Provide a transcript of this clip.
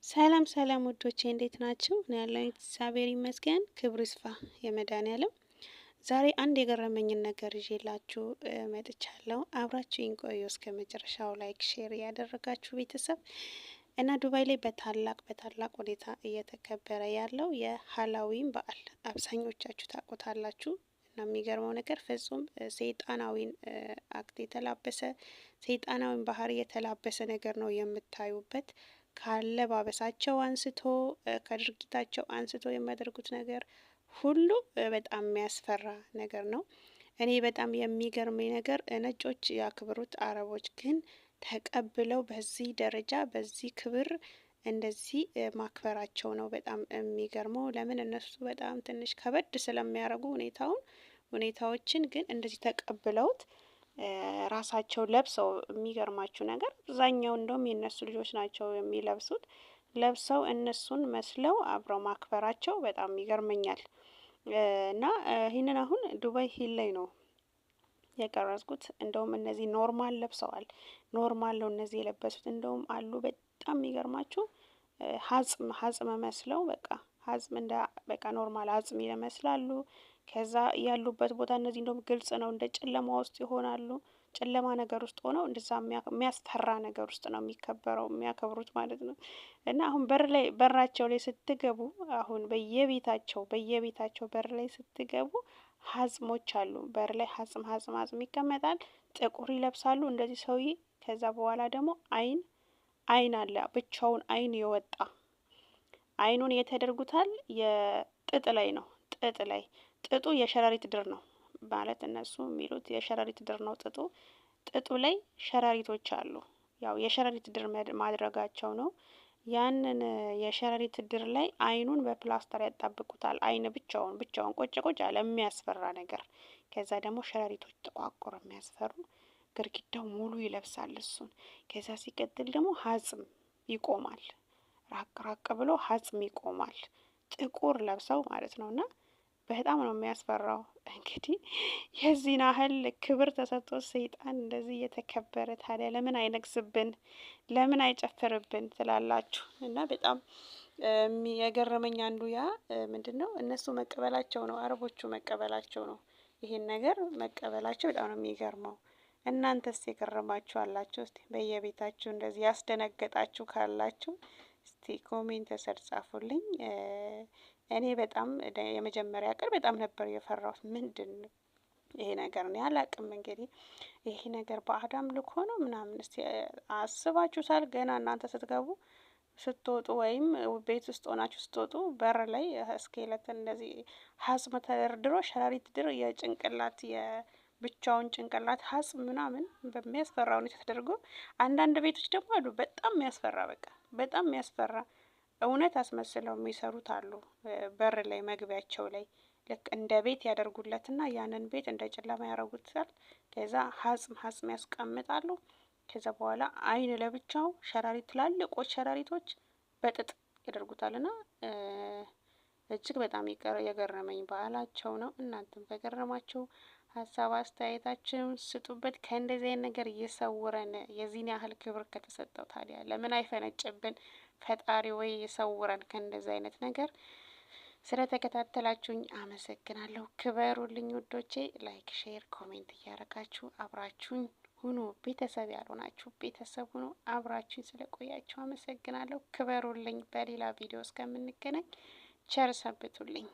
ሰላም ሰላም ውዶቼ እንዴት ናችሁ? እኔ ያለሁኝ እግዚአብሔር ይመስገን፣ ክብሩ ይስፋ የመድኃኒዓለም። ዛሬ አንድ የገረመኝን ነገር ይዤላችሁ መጥቻለሁ። አብራችሁኝ ቆዩ እስከ መጨረሻው። ላይክ ሼር ያደረጋችሁ ቤተሰብ እና ዱባይ ላይ በታላቅ ሁኔታ እየተከበረ ያለው የሀላዊን በዓል አብዛኞቻችሁ ታውቁታላችሁ። እና የሚገርመው ነገር ፍጹም ሰይጣናዊን አክት የተላበሰ ሰይጣናዊን ባህሪ የተላበሰ ነገር ነው የምታዩበት። ካለባበሳቸው አንስቶ ከድርጊታቸው አንስቶ የሚያደርጉት ነገር ሁሉ በጣም የሚያስፈራ ነገር ነው። እኔ በጣም የሚገርመኝ ነገር ነጮች ያክብሩት፣ አረቦች ግን ተቀብለው በዚህ ደረጃ በዚህ ክብር እንደዚህ ማክበራቸው ነው በጣም የሚገርመው። ለምን እነሱ በጣም ትንሽ ከበድ ስለሚያደርጉ ሁኔታዎችን ግን እንደዚህ ተቀብለውት ራሳቸው ለብሰው፣ የሚገርማችሁ ነገር አብዛኛው እንደውም የእነሱ ልጆች ናቸው የሚለብሱት፣ ለብሰው እነሱን መስለው አብረው ማክበራቸው በጣም ይገርመኛል። እና ይህንን አሁን ዱባይ ሂል ላይ ነው የቀረጽኩት። እንደውም እነዚህ ኖርማል ለብሰዋል። ኖርማል ነው እነዚህ የለበሱት። እንደውም አሉ በጣም የሚገርማችሁ ሀጽም መስለው በቃ ሀጽም እንደ በቃ ኖርማል አጽም ይመስላሉ። ከዛ ያሉበት ቦታ እነዚህ እንደውም ግልጽ ነው፣ እንደ ጨለማ ውስጥ ይሆናሉ። ጨለማ ነገር ውስጥ ሆነው እንደዛ የሚያስፈራ ነገር ውስጥ ነው የሚያከብሩት ማለት ነው። እና አሁን በራቸው ላይ ስትገቡ፣ አሁን በየቤታቸው በር ላይ ስትገቡ ሀጽሞች አሉ። በር ላይ ሀጽም ይቀመጣል። ጥቁር ይለብሳሉ እንደዚህ ሰውዬ። ከዛ በኋላ ደግሞ አይን አለ፣ ብቻውን አይን የወጣ አይኑን የተደርጉታል የጥጥ ላይ ነው። ጥጡ የሸረሪት ድር ነው ማለት እነሱ የሚሉት የሸረሪት ድር ነው ጥጡ። ጥጡ ላይ ሸረሪቶች አሉ። ያው የሸረሪት ድር ማድረጋቸው ነው። ያንን የሸረሪት ድር ላይ አይኑን በፕላስተር ያጣብቁታል። አይን ብቻውን ቁጭ አለ የሚያስፈራ ነገር። ከዛ ደግሞ ሸረሪቶች ጥቋቁር የሚያስፈሩ፣ ግርግዳው ሙሉ ይለብሳል እሱን። ከዛ ሲቀጥል ደግሞ ሀጽም ይቆማል። ራቅ ብሎ ሀጽም ይቆማል። ጥቁር ለብሰው ማለት ነው። እና በጣም ነው የሚያስፈራው። እንግዲህ የዚህን ያህል ክብር ተሰጥቶ ሰይጣን እንደዚህ እየተከበረ ታዲያ ለምን አይነግስብን? ለምን አይጨፍርብን ትላላችሁ? እና በጣም የገረመኝ አንዱ ያ ምንድነው እነሱ መቀበላቸው ነው፣ አረቦቹ መቀበላቸው ነው። ይሄን ነገር መቀበላቸው በጣም ነው የሚገርመው። እናንተስ የገረማችሁ አላችሁ? እስቲ በየቤታችሁ እንደዚህ ያስደነገጣችሁ ካላችሁ እስቲ ኮሜንት ስር ጻፉልኝ። እኔ በጣም የመጀመሪያ ቀን በጣም ነበር የፈራሁት። ምንድን ነው ይሄ ነገር? እኔ አላቅም። እንግዲህ ይሄ ነገር በአዳም ልኮ ነው ምናምን። እስቲ አስባችሁታል? ገና እናንተ ስትወጡ ወይም ቤት ውስጥ ሆናችሁ ስትወጡ በር ላይ ስኬለትን እንደዚህ ሀጽም ተደርድሮ ሸረሪት ድር የጭንቅላት የብቻውን ጭንቅላት ሀጽም ምናምን በሚያስፈራ ሁኔታ ተደርጎ፣ አንዳንድ ቤቶች ደግሞ አሉ በጣም የሚያስፈራ፣ በቃ በጣም የሚያስፈራ እውነት አስመስለው የሚሰሩት አሉ። በር ላይ መግቢያቸው ላይ ልክ እንደ ቤት ያደርጉለትና ያንን ቤት እንደ ጨለማ ያደርጉታል። ከዛ ሀጽም ያስቀምጣሉ። ከዛ በኋላ አይን ለብቻው ትላልቆች ሸረሪቶች በጥጥ ያደርጉታልና እጅግ በጣም የገረመኝ በዓላቸው ነው። እናንተም ከገረማችሁ ሀሳብ አስተያየታችሁን ስጡበት። ከእንደዚህ አይነት ነገር እየሰውረን። የዚህን ያህል ክብር ከተሰጠው ታዲያ ለምን አይፈነጭብን? ፈጣሪ ወይ የሰውረን ከእንደዚህ አይነት ነገር። ስለተከታተላችሁኝ አመሰግናለሁ። ክበሩልኝ ውዶቼ። ላይክ ሼር ኮሜንት እያደረጋችሁ አብራችሁኝ ሁኑ። ቤተሰብ ያልሆናችሁ ቤተሰብ ሁኑ። አብራችሁኝ ስለቆያችሁ አመሰግናለሁ። ክበሩልኝ። በሌላ ቪዲዮ እስከምንገናኝ ቸር ሰንብቱልኝ።